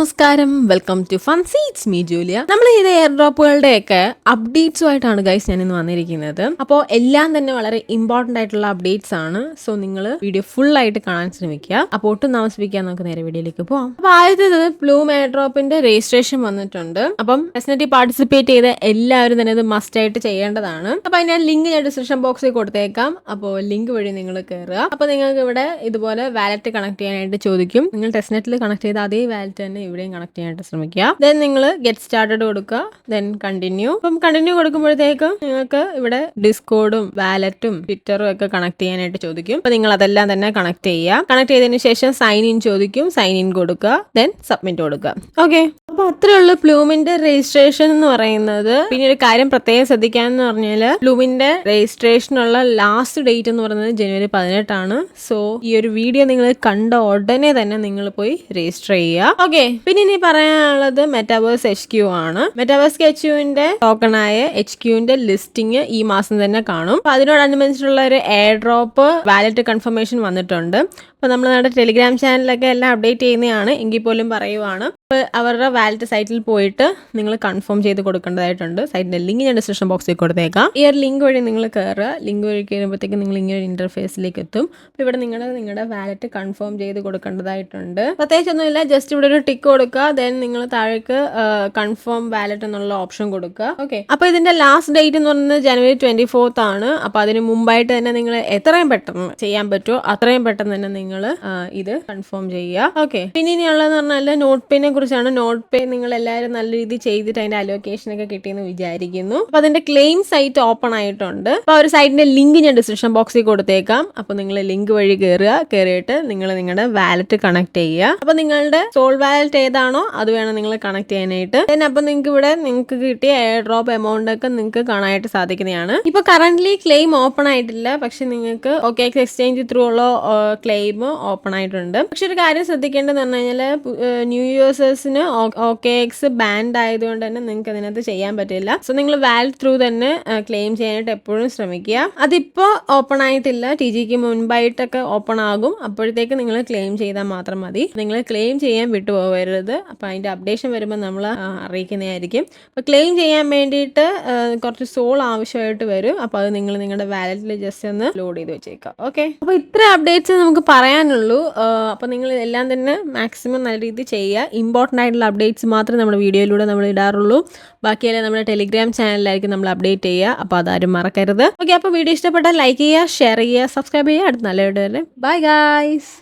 നമസ്കാരം, welcome to fun seats me Julia. നമ്മൾ ഇത് എയർ ഡ്രോപ്പുകളുടെയൊക്കെ അപ്ഡേറ്റ്സുമായിട്ടാണ് ഗൈസ് ഞാൻ ഇന്ന് വന്നിരിക്കുന്നത്. അപ്പോൾ എല്ലാം തന്നെ വളരെ ഇമ്പോർട്ടന്റ് ആയിട്ടുള്ള അപ്ഡേറ്റ്സ് ആണ്. സോ നിങ്ങൾ വീഡിയോ ഫുൾ ആയിട്ട് കാണാൻ ശ്രമിക്കുക. അപ്പോൾ ഒട്ടും താമസിപ്പിക്കാൻ നമുക്ക് നേരെ വീഡിയോയിലേക്ക് പോവാം. അപ്പോൾ ആദ്യത്തേത് പ്ലൂം എയർ ഡ്രോപ്പിന്റെ രജിസ്ട്രേഷൻ വന്നിട്ടുണ്ട്. അപ്പം ഡെഫിനറ്റ്ലി പാർട്ടിസിപ്പേറ്റ് ചെയ്ത എല്ലാവരും തന്നെ ഇത് മസ്റ്റ് ആയിട്ട് ചെയ്യേണ്ടതാണ്. അപ്പോൾ അതിന്റെ ലിങ്ക് ഞാൻ ഡിസ്ക്രിപ്ഷൻ ബോക്സിൽ കൊടുത്തേക്കാം. അപ്പോൾ ലിങ്ക് വഴി നിങ്ങൾ കയറുക. അപ്പോൾ നിങ്ങൾക്ക് ഇവിടെ ഇതുപോലെ വാലറ്റ് കണക്ട് ചെയ്യാനായിട്ട് ചോദിക്കും. നിങ്ങൾ ടെസ്റ്റ്നെറ്റിൽ കണക്ട് ചെയ്ത അതേ വാലറ്റ് തന്നെ ഇവിടെയും കണക്ട് ചെയ്യാനായിട്ട് ശ്രമിക്കുക. ദെൻ നിങ്ങൾ ഗെറ്റ് സ്റ്റാർട്ടഡ് കൊടുക്കുക. Then continue. അപ്പം കണ്ടിന്യൂ കൊടുക്കുമ്പോഴത്തേക്കും നിങ്ങൾക്ക് ഇവിടെ ഡിസ്കോഡും വാലറ്റും ട്വിറ്ററും ഒക്കെ കണക്ട് ചെയ്യാനായിട്ട് ചോദിക്കും. അപ്പൊ നിങ്ങൾ അതെല്ലാം തന്നെ കണക്ട് ചെയ്യുക. കണക്ട് ചെയ്തതിന് ശേഷം സൈൻ ഇൻ ചോദിക്കും. സൈൻ ഇൻ കൊടുക്കുക. ദെൻ സബ്മിറ്റ് കൊടുക്കുക. ഓക്കെ, അപ്പൊ അത്രയുള്ള പ്ലൂമിന്റെ രജിസ്ട്രേഷൻ എന്ന് പറയുന്നത്. പിന്നെ ഒരു കാര്യം പ്രത്യേകം ശ്രദ്ധിക്കാന്ന് പറഞ്ഞാൽ പ്ലൂമിന്റെ രജിസ്ട്രേഷനുള്ള ലാസ്റ്റ് ഡേറ്റ് എന്ന് പറയുന്നത് ജനുവരി 18 സോ ഈ ഒരു വീഡിയോ നിങ്ങൾ കണ്ട ഉടനെ തന്നെ നിങ്ങൾ പോയി രജിസ്റ്റർ ചെയ്യുക. ഓക്കെ, പിന്നെ ഇനി പറയാനുള്ളത് മെറ്റാവേഴ്സ് HQ ആണ്. മെറ്റാവേഴ്സ് HQന്റെ ടോക്കണായ HQന്റെ ലിസ്റ്റിംഗ് ഈ മാസം തന്നെ കാണും. അപ്പൊ അതിനോടനുബന്ധിച്ചുള്ള ഒരു എയർ ഡ്രോപ്പ് വാലറ്റ് കൺഫർമേഷൻ വന്നിട്ടുണ്ട്. അപ്പോൾ നമ്മൾ നമ്മുടെ ടെലിഗ്രാം ചാനലൊക്കെ എല്ലാം അപ്ഡേറ്റ് ചെയ്യുന്നതാണ്. എങ്കിൽ പോലും പറയുവാണ്, അവരുടെ വാലറ്റ് സൈറ്റിൽ പോയിട്ട് നിങ്ങൾ കൺഫേം ചെയ്ത് കൊടുക്കേണ്ടതായിട്ടുണ്ട്. സൈറ്റിന്റെ ലിങ്ക് ഞാൻ ഡിസ്ക്രിപ്ഷൻ ബോക്സിൽ കൊടുത്തേക്കാം. ഈ ഒരു ലിങ്ക് വഴി നിങ്ങൾ കയറുക. ലിങ്ക് വഴി കയറുമ്പോഴത്തേക്ക് നിങ്ങൾ ഇങ്ങനെ ഒരു ഇന്റർഫേസിലേക്ക് എത്തും. അപ്പോൾ ഇവിടെ നിങ്ങളുടെ വാലറ്റ് കൺഫേം ചെയ്ത് കൊടുക്കേണ്ടതായിട്ടുണ്ട്. പ്രത്യേകിച്ചൊന്നുമില്ല, ജസ്റ്റ് ഇവിടെ ഒരു ടിക്ക് കൊടുക്കുക. ദെൻ നിങ്ങൾ താഴേക്ക് കൺഫേം വാലറ്റ് എന്നുള്ള ഓപ്ഷൻ കൊടുക്കുക. ഓക്കെ, അപ്പോൾ ഇതിന്റെ ലാസ്റ്റ് ഡേറ്റ് എന്ന് പറയുന്നത് ജനുവരി 24 ആണ്. അപ്പോൾ അതിന് മുമ്പായിട്ട് തന്നെ നിങ്ങൾ എത്രയും പെട്ടെന്ന് ചെയ്യാൻ പറ്റുമോ അത്രയും പെട്ടെന്ന് തന്നെ നിങ്ങൾ ഇത് കൺഫേം ചെയ്യുക. ഓക്കെ, പിന്നെ ഇനിയുള്ളതെന്ന് പറഞ്ഞാൽ നോട്ട് പേനെ കുറിച്ചാണ്. നോട്ട് പേ നിങ്ങൾ എല്ലാവരും നല്ല രീതിയിൽ ചെയ്തിട്ട് അതിന്റെ അലോക്കേഷൻ ഒക്കെ കിട്ടിയെന്ന് വിചാരിക്കുന്നു. അപ്പൊ അതിന്റെ ക്ലെയിം സൈറ്റ് ഓപ്പൺ ആയിട്ടുണ്ട്. അപ്പൊ ഒരു സൈറ്റിന്റെ ലിങ്ക് ഞാൻ ഡിസ്ക്രിപ്ഷൻ ബോക്സിൽ കൊടുത്തേക്കാം. അപ്പൊ നിങ്ങൾ ലിങ്ക് വഴി കയറിയിട്ട് നിങ്ങൾ നിങ്ങളുടെ വാലറ്റ് കണക്ട് ചെയ്യുക. അപ്പൊ നിങ്ങളുടെ സോൾ വാലറ്റ് ഏതാണോ അത് വേണം നിങ്ങൾ കണക്ട് ചെയ്യാനായിട്ട്. അപ്പൊ നിങ്ങൾക്ക് കിട്ടിയ എയർ ഡ്രോപ്പ് എമൗണ്ട് ഒക്കെ നിങ്ങൾക്ക് കാണാനായിട്ട് സാധിക്കുന്നതാണ്. ഇപ്പൊ കറന്റ്ലി ക്ലെയിം ഓപ്പൺ ആയിട്ടില്ല, പക്ഷെ നിങ്ങൾക്ക് OKX എക്സ്ചേഞ്ച് ത്രൂ ഉള്ള ക്ലെയിം ഓപ്പൺ ആയിട്ടുണ്ട്. പക്ഷെ ഒരു കാര്യം ശ്രദ്ധിക്കേണ്ടതെന്ന് പറഞ്ഞു കഴിഞ്ഞാൽ ന്യൂ യൂസേഴ്സിന് OKX ബാൻഡ് ആയതുകൊണ്ട് തന്നെ നിങ്ങൾക്ക് അതിനകത്ത് ചെയ്യാൻ പറ്റില്ല. സോ നിങ്ങൾ വാലറ്റ് ത്രൂ തന്നെ ക്ലെയിം ചെയ്യാനായിട്ട് എപ്പോഴും ശ്രമിക്കുക. അതിപ്പോ ഓപ്പൺ ആയിട്ടില്ല, TGക്ക് മുൻപായിട്ടൊക്കെ ഓപ്പൺ ആകും. അപ്പോഴത്തേക്ക് നിങ്ങൾ ക്ലെയിം ചെയ്താൽ മാത്രം മതി. നിങ്ങൾ ക്ലെയിം ചെയ്യാൻ വിട്ടുപോകരുത്. അപ്പൊ അതിന്റെ അപ്ഡേഷൻ വരുമ്പോൾ നമ്മൾ അറിയിക്കുന്നതായിരിക്കും. അപ്പൊ ക്ലെയിം ചെയ്യാൻ വേണ്ടിയിട്ട് കുറച്ച് സോൾ ആവശ്യമായിട്ട് വരും. അപ്പൊ അത് നിങ്ങൾ നിങ്ങളുടെ വാലറ്റിൽ ജസ്റ്റ് ഒന്ന് ലോഡ് ചെയ്ത് വെച്ചേക്കാം. ഓക്കെ, അപ്പൊ ഇത്ര അപ്ഡേറ്റ്സ് നമുക്ക് പറയാനുള്ളൂ. അപ്പൊ നിങ്ങൾ എല്ലാം തന്നെ മാക്സിമം നല്ല രീതിയിൽ ചെയ്യുക. ഇമ്പോർട്ടൻ്റ് ആയിട്ടുള്ള അപ്ഡേറ്റ്സ് മാത്രമേ നമ്മുടെ വീഡിയോയിലൂടെ നമ്മൾ ഇടാറുള്ളൂ. ബാക്കിയെല്ലാം നമ്മുടെ ടെലിഗ്രാം ചാനലിലായിരിക്കും നമ്മൾ അപ്ഡേറ്റ് ചെയ്യുക. അപ്പോൾ അതാരും മറക്കരുത്. ഓക്കെ, അപ്പോൾ വീഡിയോ ഇഷ്ടപ്പെട്ടാൽ ലൈക്ക് ചെയ്യുക, ഷെയർ ചെയ്യുക, സബ്സ്ക്രൈബ് ചെയ്യുക. അടുത്ത നല്ല വീഡിയോ. Bye guys.